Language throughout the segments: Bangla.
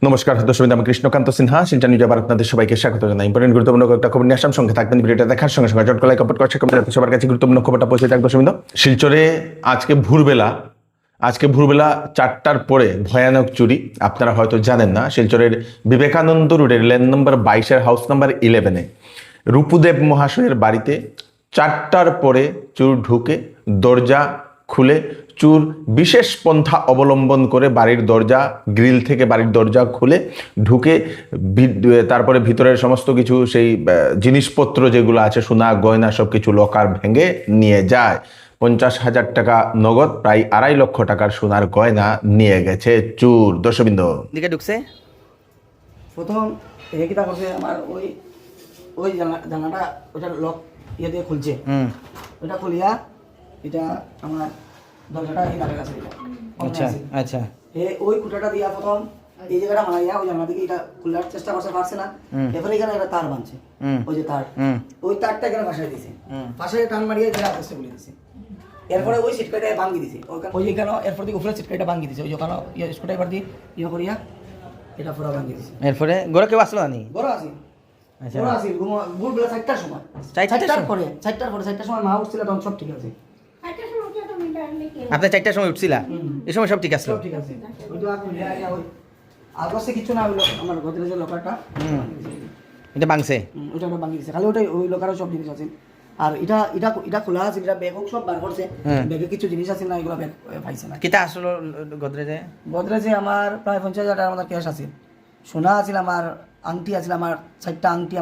নমস্কার দর্শক, আমি কৃষ্ণকান্ত সিনহা। শিলচর নিউজ আবার আপনাদের সবাইকে স্বাগত জানাই। ইম্পর্টেন্ট গুরুত্বপূর্ণ একটা খবর নিয়ে আসাম, সঙ্গে থাকবেন। ভিডিওটা দেখার সঙ্গে সঙ্গে চটকলাই কপট করছে সবার কাছে গুরুত্বপূর্ণ খবরটা পৌঁছে যাক। দর্শক, শিলচরে আজকে ভোরবেলা 4টার পরে ভয়ানক চুরি। আপনারা হয়তো জানেন না, শিলচরের বিবেকানন্দ রোডের লেন নম্বর 22-এর হাউস নাম্বার 11-এ রূপুদেব মহাশয়ের বাড়িতে 4টার পরে চোর ঢুকে দরজা খুলে চোর বিশেষ পন্থা অবলম্বন করে বাড়ির দরজা, গ্রিল থেকে বাড়ির দরজা খুলে ঢুকে তারপরে ভিতরের সমস্ত কিছু সেই জিনিসপত্র যেগুলো আছে, সোনা গয়না সব কিছু লকার ভেঙে নিয়ে যায়। 50,000 টাকা নগদ, প্রায় 2.5 লক্ষ টাকার সোনার গয়না নিয়ে গেছে চোর। দর্শকবৃন্দ, দিকে ঢুকছে প্রথম কিটা করছে আমার ওই জানলাটা ওটা লক ইয়ে দিয়ে খুলছে, ওটা খুলিয়া এটা আমার দরজাটা এই লাগে আছে। আচ্ছা আচ্ছা, ওই কুটাটা দিয়া প্রথম এই জায়গাটা মারাইয়া ওই জানলা দিকে এটা খোলার চেষ্টা করছে, পারছে না। এরপরে এখানে একটা তার বাঁধছে, ওই যে তার, ওই তারটা এখানে ফাঁসাই দিয়েছে, ফাঁসাই টান মারিয়ে এটা আস্তে খুলে দিয়েছে। এরপরে ওই সিটকাইটা ভাঙি দিয়েছে, ওই এখানে এরপর দিকে উপরে সিটকাইটা ভাঙি দিয়েছে, ওই ওখানে স্কুটাইবার দিয়ে ইয়ে করিয়া এটা পুরো ভাঙি দিয়েছে। এরপরে ঘরে কেউ আসলো না? বড় আছে, আচ্ছা, বড় আছে। ভোরবেলা 4টার সময়, 4টার সময় মা উঠছিল, তখন সব ঠিক আছে। আপনি 4টার সময় উঠছিলা? এই সময় সব ঠিক আসলো? ঠিক আছে। আগস্টে কিছু না হইলো, আমার গোদরেজের লকারটা এটা ভাঙছে, ওটা ভাঙি দিয়েছে। খালি ওটাই, ওই লকারও সব জিনিস আছে। আর এটা এটা এটা খোলা আছে, এটা ব্যাগ সব বার করছে, ব্যাগে কিছু জিনিস আছে না, এগুলো ব্যাগ পাইছে না। কিটা আসলো গোদরেজে আমার প্রায় 50,000 টাকার মতো ক্যাশ আছে, সোনা আছিল আমার, আংটি আছিল আমার 4টা আংটি,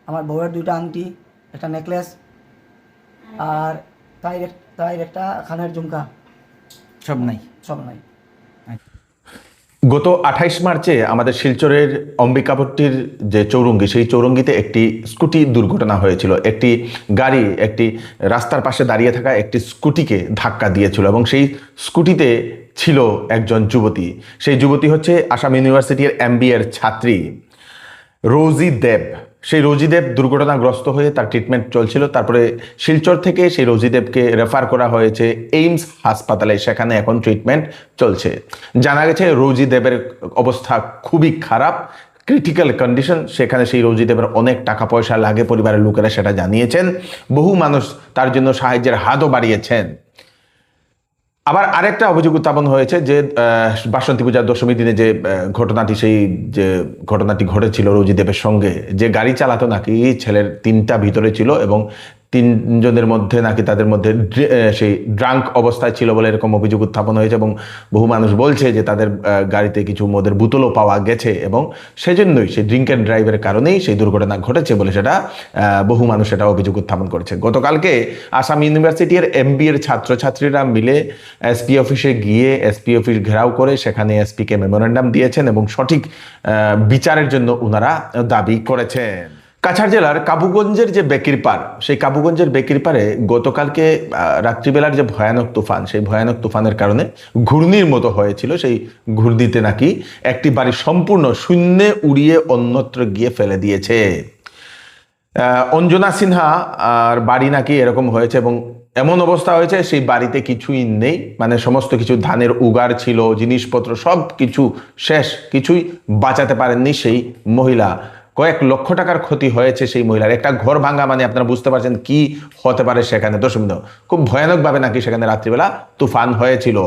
আমার বউয়ের 2টা আংটি, একটা নেকলেস, আর তাই একটা খানের ঝুমকা, সব নাই? সব নাই। গত 28 মার্চে আমাদের শিলচরের অম্বিকাপট্টির যে চৌরঙ্গি, সেই চৌরঙ্গিতে একটি স্কুটি দুর্ঘটনা হয়েছিল। একটি গাড়ি একটি রাস্তার পাশে দাঁড়িয়ে থাকা একটি স্কুটিকে ধাক্কা দিয়েছিল এবং সেই স্কুটিতে ছিল একজন যুবতী। সেই যুবতী হচ্ছে আসাম ইউনিভার্সিটির MBA-এর ছাত্রী রোজি দেব। সেই রোজি দেব দুর্ঘটনাগ্রস্ত হয়ে তার ট্রিটমেন্ট চলছিল। তারপরে শিলচর থেকে সেই রোজি দেবকে রেফার করা হয়েছে এইমস হাসপাতালে, সেখানে এখন ট্রিটমেন্ট চলছে। জানা গেছে রোজি দেবের অবস্থা খুবই খারাপ, ক্রিটিক্যাল কন্ডিশন। সেখানে সেই রোজি দেবের অনেক টাকা পয়সা লাগে, পরিবারের লোকেরা সেটা জানিয়েছেন। বহু মানুষ তার জন্য সাহায্যের হাতও বাড়িয়েছেন। আবার আরেকটা অভিযোগ উত্থাপন হয়েছে যে বাসন্তী পূজার দশমী দিনে যে ঘটনাটি ঘটেছিল রোজি দেবের সঙ্গে, যে গাড়ি চালাতো নাকি ছেলের 3টা ভিতরে ছিল এবং 3জনের মধ্যে নাকি তাদের মধ্যে সেই ড্রাঙ্ক অবস্থায় ছিল বলে এরকম অভিযোগ উত্থাপন হয়েছে এবং বহু মানুষ বলছে যে তাদের গাড়িতে কিছু মদের বোতলও পাওয়া গেছে এবং সেজন্যই সেই ড্রিঙ্ক অ্যান্ড ড্রাইভের কারণেই সেই দুর্ঘটনা ঘটেছে বলে সেটা বহু মানুষ সেটা অভিযোগ উত্থাপন করছে। গতকালকে আসাম ইউনিভার্সিটির MBA-এর ছাত্রছাত্রীরা মিলে SP অফিসে গিয়ে SP অফিস ঘেরাও করে সেখানে SP-কে মেমোরেন্ডাম দিয়েছেন এবং সঠিক বিচারের জন্য ওনারা দাবি করেছেন। কাছাড় জেলার কাবুগঞ্জের যে বেকির পাড়, সেই কাবুগঞ্জের বেকির পাড়ে গতকালকে রাত্রিবেলার যে ভয়ানক তুফান, সেই ভয়ানক তুফানের কারণে ঘূর্ণির মতো হয়েছিল। সেই ঘূর্ণিতে নাকি একটি বাড়ি সম্পূর্ণ শূন্যে উড়িয়ে অন্যত্র গিয়ে ফেলে দিয়েছে। অঞ্জনা সিনহা আর বাড়ি নাকি এরকম হয়েছে এবং এমন অবস্থা হয়েছে সেই বাড়িতে কিছুই নেই, মানে সমস্ত কিছু ধানের উগার ছিল, জিনিসপত্র সব কিছু শেষ, কিছুই বাঁচাতে পারেননি সেই মহিলা। কয়েক লক্ষ টাকার ক্ষতি হয়েছে সেই মহিলার। একটা ঘর ভাঙা মানে আপনারা বুঝতে পারছেন কি হতে পারে সেখানে। দর্শক, খুব ভয়ানকভাবে নাকি সেখানে রাত্রিবেলা তুফান হয়েছিল।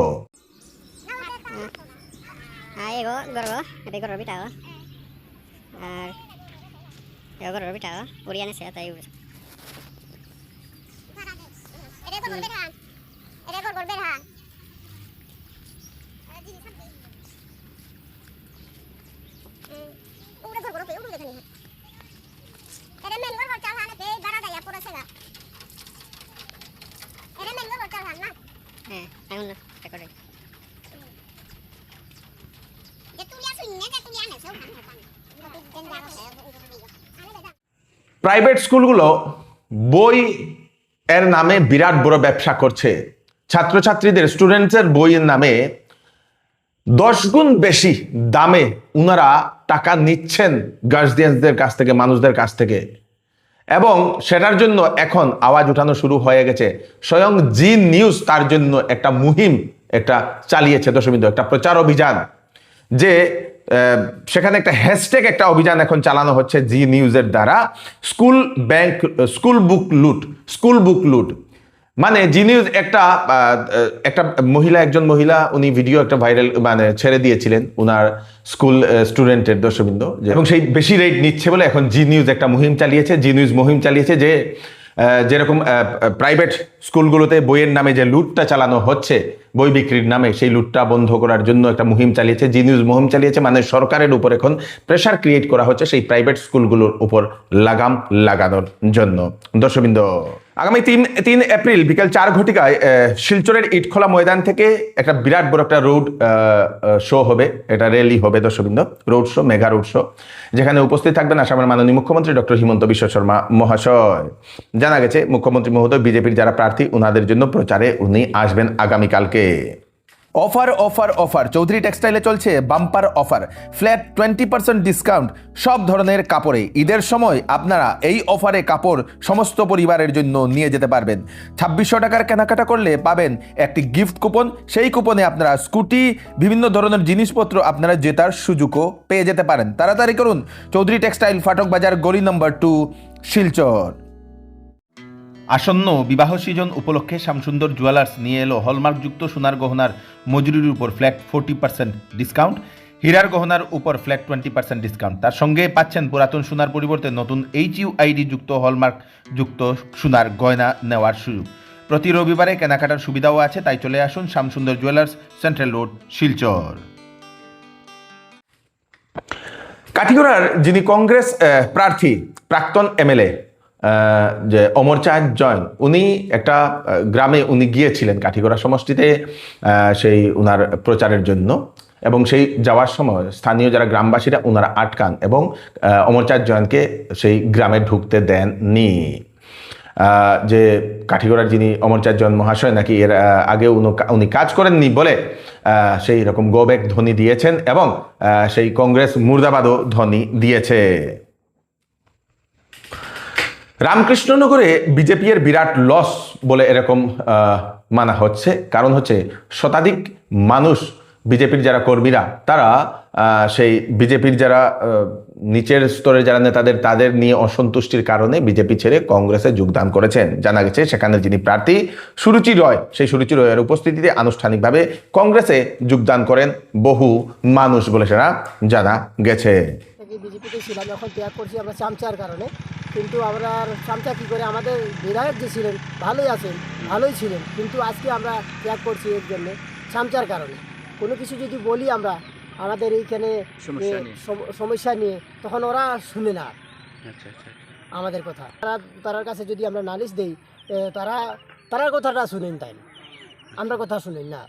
প্রাইভেট স্কুলগুলো বই এর নামে বিরাট বড় ব্যবসা করছে। ছাত্রছাত্রীদের, স্টুডেন্টসের বইয়ের নামে 10 গুণ বেশি দামে ওনারা টাকা নিচ্ছেন গার্জিয়ানদের কাছ থেকে, মানুষদের কাছ থেকে। এবং সেটার জন্য এখন আওয়াজ উঠানো শুরু হয়ে গেছে। স্বয়ং জি নিউজ তার জন্য একটা মুহিম একটা চালিয়েছে, দর্শকবৃন্দ, একটা প্রচার অভিযান, যে সেখানে একটা হ্যাশট্যাগ একটা অভিযান এখন চালানো হচ্ছে জি নিউজের দ্বারা, স্কুল বুক লুট। মানে জি নিউজ একজন মহিলা উনি ভিডিও একটা ভাইরাল মানে ছেড়ে দিয়েছিলেন উনার স্কুল স্টুডেন্টের দর্শকবৃন্দ, এবং সেই বেশি রেট নিচ্ছে বলে এখন জি নিউজ একটা মুহিম চালিয়েছে যে যেরকম প্রাইভেট স্কুলগুলোতে বইয়ের নামে যে লুটটা চালানো হচ্ছে বই বিক্রির নামে, সেই লুটটা বন্ধ করার জন্য একটা মুহিম চালিয়েছে জি নিউজ, মানে সরকারের উপর এখন প্রেশার ক্রিয়েট করা হচ্ছে সেই প্রাইভেট স্কুলগুলোর উপর লাগাম লাগানোর জন্য। দর্শকবৃন্দ, আগামী 3 এপ্রিল বিকেল 4 ঘটিকায় শিলচরের ইটখোলা ময়দান থেকে একটা বিরাট বড় একটা রোড শো হবে, এটা র্যালি হবে দর্শকবৃন্দ, road show, mega road show, যেখানে উপস্থিত থাকবেন আসামের মাননীয় মুখ্যমন্ত্রী ডক্টর হিমন্ত বিশ্ব শর্মা মহাশয়। জানা গেছে মুখ্যমন্ত্রী মহোদয় বিজেপির যারা প্রার্থী ওনাদের জন্য প্রচারে উনি আসবেন আগামীকালকে। অফার চৌধুরী টেক্সটাইলে চলছে বাম্পার অফার, ফ্ল্যাট 20% ডিসকাউন্ট সব ধরনের কাপড়ে। ঈদের সময় আপনারা এই অফারে কাপড় সমস্ত পরিবারের জন্য নিয়ে যেতে পারবেন। 2600 টাকার কেনাকাটা করলে পাবেন একটি গিফট কুপন, সেই কুপনে আপনারা স্কুটি, বিভিন্ন ধরনের জিনিসপত্র আপনারা জেতার সুযোগও পেয়ে যেতে পারেন। তাড়াতাড়ি করুন, চৌধুরী টেক্সটাইল, ফাটক বাজার, গলি নম্বর 2, শিলচর। আসন্ন বিবাহ সিজন উপলক্ষে শ্যামসুন্দর জুয়েলার্স নিয়ে এলো হলমার্কযুক্ত সোনার গহনার মজুরির উপর ফ্ল্যাট 40% ডিসকাউন্ট, হীরার গহনার উপর ফ্ল্যাট 20% ডিসকাউন্ট। তার সঙ্গে পাচ্ছেন পুরাতন সোনার পরিবর্তে নতুন HUID যুক্ত হলমার্কযুক্ত সোনার গয়না নেওয়ার সুযোগ। প্রতি রবিবারে কেনাকাটার সুবিধাও আছে, তাই চলে আসুন Shyamsundar jewellers, central road, Silchar. কাঠিগড়ার যিনি কংগ্রেস প্রার্থী প্রাক্তন MLA যে অমরচাঁদ জৈন, উনি একটা গ্রামে উনি গিয়েছিলেন কাঠিগড়া সমষ্টিতে সেই উনার প্রচারের জন্য, এবং সেই যাওয়ার সময় স্থানীয় যারা গ্রামবাসীরা ওনারা আটকান এবং অমরচাঁদ জৈনকে সেই গ্রামে ঢুকতে দেননি। যে কাঠিগড়ার যিনি অমরচাঁদ জৈন মহাশয় নাকি এর আগে উনি কাজ করেননি বলে সেই রকম গো ব্যাক ধ্বনি দিয়েছেন, এবং সেই কংগ্রেস মুর্দাবাদও ধ্বনি দিয়েছে। রামকৃষ্ণনগরে বিজেপি এর বিরাট লস বলে এরকম মানা হচ্ছে, কারণ হচ্ছে শতাধিক মানুষ, বিজেপির যারা কর্মীরা, তারা সেই বিজেপির যারা নিচের স্তরের যারা নেতাদের তাদের নিয়ে অসন্তুষ্টির কারণে বিজেপি ছেড়ে কংগ্রেসে যোগদান করেছেন। জানা গেছে সেখানে যিনি প্রার্থী সুরুচি রয়, সেই সুরুচি রয়ের উপস্থিতিতে আনুষ্ঠানিকভাবে কংগ্রেসে যোগদান করেন বহু মানুষ বলে সেটা জানা গেছে। বিজেপিতে ছিলাম, এখন ত্যাগ করছি আমরা চামচার কারণে। কিন্তু আমরা আর চামচা কী করে, আমাদের বিধায়ক যে ছিলেন ভালোই ছিলেন, কিন্তু আজকে আমরা ত্যাগ করছি এর জন্যে চামচার কারণে। কোনো কিছু যদি বলি আমরা আমাদের এইখানে সমস্যা নিয়ে, তখন ওরা শুনে না আমাদের কথা। তারার কাছে যদি আমরা নালিশ দেই, তারার কথাটা শুনেন, তাই না, আমরা কথা শুনেন না।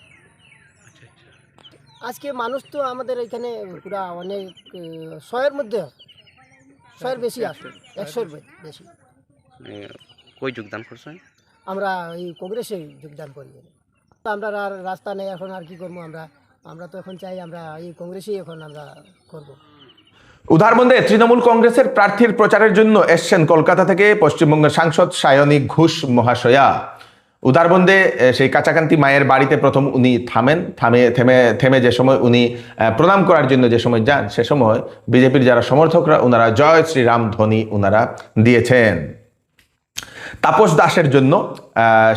আজকে মানুষ তো আমাদের এখানে পুরা অনেক 100-এর মধ্যে, 100-এর বেশি আসে, 100-এর বেশি। কই যোগদান করছেন? আমরা এই কংগ্রেসে যোগদান করি। আমরা আর রাস্তা নেই, এখন আর কি করবো, আমরা তো এখন চাই আমরা এই কংগ্রেসেই এখন আমরা করব। উধারবন্দে তৃণমূল কংগ্রেসের প্রার্থীর প্রচারের জন্য এসছেন কলকাতা থেকে পশ্চিমবঙ্গের সাংসদ সায়নী ঘোষ মহাশয়া। উধারবন্দে সেই কাঁচাকান্তি মায়ের বাড়িতে প্রথম উনি থেমে যে সময় উনি প্রণাম করার জন্য যে সময় যান, সে সময় বিজেপির যারা সমর্থকরা ওনারা জয় শ্রীরাম ধ্বনি ওনারা দিয়েছেন। তাপস দাসের জন্য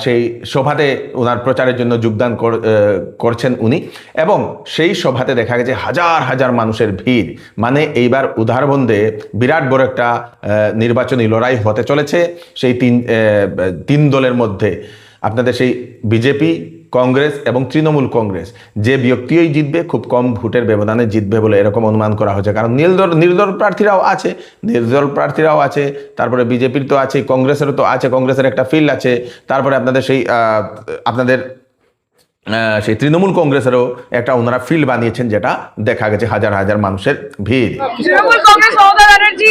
সেই সভাতে ওনার প্রচারের জন্য যোগদান করছেন উনি, এবং সেই সভাতে দেখা গেছে হাজার হাজার মানুষের ভিড়। মানে এইবার উধারবন্দে বিরাট বড় একটা নির্বাচনী লড়াই হতে চলেছে সেই তিন দলের মধ্যে। আপনাদের সেই বিজেপি, কংগ্রেস এবং তৃণমূল কংগ্রেস, যে ব্যক্তিই জিতবে খুব কম ভোটের ব্যবধানে জিতবে বলে এরকম অনুমান করা হচ্ছে। কারণ নির্দল প্রার্থীরাও আছে, তারপরে বিজেপির তো আছে, কংগ্রেসেরও তো আছে, কংগ্রেসের একটা ফিল্ড আছে, তারপরে আপনাদের সেই তৃণমূল কংগ্রেসেরও একটা ওনারা ফিল্ড বানিয়েছেন, যেটা দেখা গেছে হাজার হাজার মানুষের ভিড়। তৃণমূল কংগ্রেস মমতা ব্যানার্জি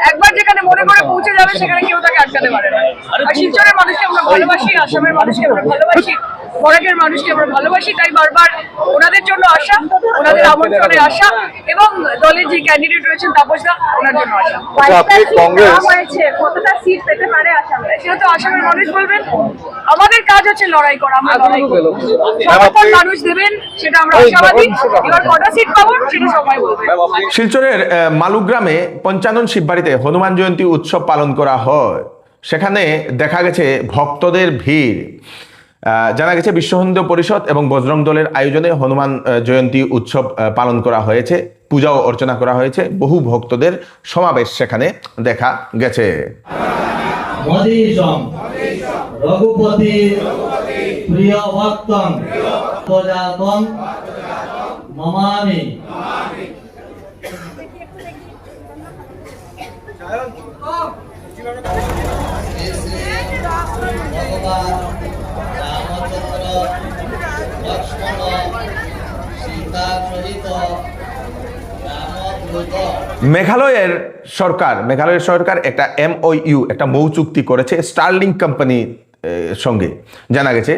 একবার যেখানে মনে করে পৌঁছে যাবে সেখানে কেউ তাকে আটকাতে পারে না। আর শিলচরের মানুষকে আমরা ভালোবাসি, আসামের মানুষকে আমরা ভালোবাসি। বরাকের মানুষকে আমরা ভালোবাসি, তাই বারবার ওনাদের জন্য আসা, ওনাদের আমন্ত্রণে আসা, এবং দলের যে ক্যান্ডিডেট রয়েছেন তাপস দা, ওনার জন্য আসা। কতটা সিট পেতে পারে আসাম? সেটা তো আসামের মানুষ বলবেন। আমাদের কাজ হচ্ছে লড়াই করা, আমরা লড়াই করব। যতক্ষণ মানুষ দেবেন সেটা আমরা আশাবাদী। এবার কটা সিট পাবো সেটা সবাই বলবে। শিলচরের মালুগ্রামে পঞ্চানন শিববাড়িতে হনুমান জয়ন্তী উৎসব পালন করা হয়। সেখানে দেখা গেছে ভক্তদের ভিড়। জানা গেছে বিশ্ব হিন্দু পরিষদ এবং বজরং দলের আয়োজনে হনুমান জয়ন্তী উৎসব পালন করা হয়েছে, পূজা ও অর্চনা করা হয়েছে। বহু ভক্তদের সমাবেশ সেখানে দেখা গেছে। মদীশম রঘুপতি প্রিয় ভক্তং প্রজাতং মমামি। ভগবান রামচন্দ্র লক্ষ্মণ সীতা সহিত রামদূত মেঘালয়ের সরকার একটা MOU, একটা মৌ চুক্তি করেছে স্টারলিং কোম্পানি সঙ্গে। জানা গেছে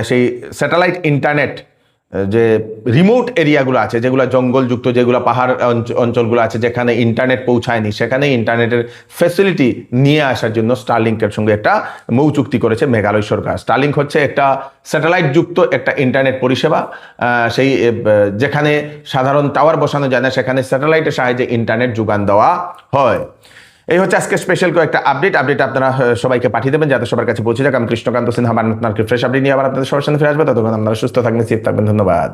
সেই স্যাটেলাইট ইন্টারনেট যে রিমোট এরিয়াগুলো আছে, যেগুলো জঙ্গলযুক্ত, যেগুলো পাহাড় অঞ্চলগুলো আছে, যেখানে ইন্টারনেট পৌঁছায়নি, সেখানে ইন্টারনেটের ফ্যাসিলিটি নিয়ে আসার জন্য স্টারলিংকের সঙ্গে একটা মৌ চুক্তি করেছে মেঘালয় সরকার। স্টারলিংক হচ্ছে একটা স্যাটেলাইট যুক্ত একটা ইন্টারনেট পরিষেবা, সেই যেখানে সাধারণ টাওয়ার বসানো যায় না, সেখানে স্যাটেলাইটের সাহায্যে ইন্টারনেট যোগান দেওয়া হয়। এই হচ্ছে আজকে স্পেশাল কয়েকটা আপডেট আপনারা সবাইকে পাঠিয়ে দেবেন যাতে সবার কাছে পৌঁছে যাক। আমি কৃষ্ণকান্ত সিনহা, ফ্রেশ আপডেট নিয়ে আবার আপনাদের সবার সামনে ফিরে আসবো। ততক্ষণ আপনারা সুস্থ থাকবেন, সেফ থাকবেন। ধন্যবাদ।